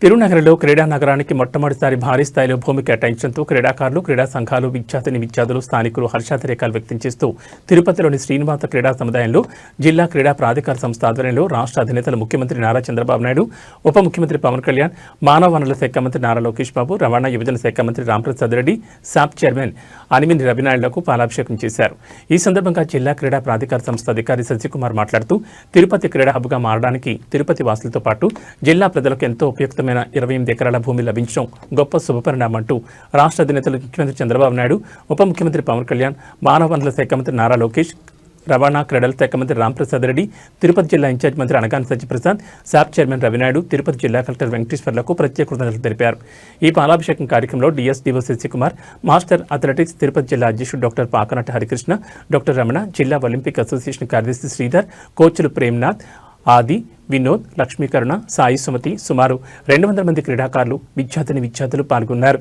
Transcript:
తిరునగర్లో క్రీడా నగరానికి మొట్టమొదటిసారి భారీ స్థాయిలో భూమి కేటాయించడంతో క్రీడాకారులు, క్రీడా సంఘాలు, విద్యార్థులు, స్థానికులు హర్షాతిరేకాలు వ్యక్తం చేస్తూ తిరుపతిలోని శ్రీనివాస క్రీడా సముదాయంలో జిల్లా క్రీడా ప్రాధికార సంస్థ ఆధ్వర్యంలో రాష్ట్ర అధినేతలు ముఖ్యమంత్రి నారా చంద్రబాబు నాయుడు, ఉప ముఖ్యమంత్రి పవన్ కళ్యాణ్, మానవ వనరుల శాఖ మంత్రి నారా లోకేష్ బాబు, రవాణా యువజన శాఖ మంత్రి రాంప్రసాద్ రెడ్డి, శాప్ చైర్మన్ అనిమిని రవినాయుడులకు పాలాభిషేకం చేశారు. ఈ సందర్భంగా జిల్లా క్రీడా ప్రాధికార సంస్థ అధికారి శశికుమార్ మాట్లాడుతూ తిరుపతి క్రీడా హబ్గా మారడానికి తిరుపతి వాసులతో పాటు జిల్లా ప్రజలకు ఎంతో ఉపయుక్తమైన 28 ఎకరాల భూమి లభించడం గొప్ప శుభపరిణామంటూ రాష్ట్ర అధినేతలు ముఖ్యమంత్రి చంద్రబాబు నాయుడు, ఉప ముఖ్యమంత్రి పవన్ కళ్యాణ్, మానవ వనరుల శాఖ మంత్రి నారా లోకేష్, రవాణా క్రీడల శాఖ మంత్రి రాంప్రసాద్ రెడ్డి, తిరుపతి జిల్లా ఇన్ఛార్జ్ మంత్రి అనగాని సత్యప్రసాద్, శాప్ చైర్మన్ రవినాయుడు, తిరుపతి జిల్లా కలెక్టర్ వెంకటేశ్వర్లకు ప్రత్యేక కృతజ్ఞతలు తెలిపారు. ఈ పాలాభిషేకం కార్యక్రమంలో డిఎస్డీఓ శశికుమార్, మాస్టర్ అథ్లెటిక్స్ తిరుపతి జిల్లా అధ్యక్షుడు డాక్టర్ పాకనటి హరికృష్ణ, డాక్టర్ రమణ, జిల్లా ఒలింపిక్ అసోసియేషన్ కార్యదర్శి శ్రీధర్, కోచ్లు ప్రేమ్నాథ్, ఆది, వినోద్, లక్ష్మీకరుణ, సాయి సుమతి, సుమారు 200 మంది క్రీడాకారులు, విద్యార్థులు పాల్గొన్నారు.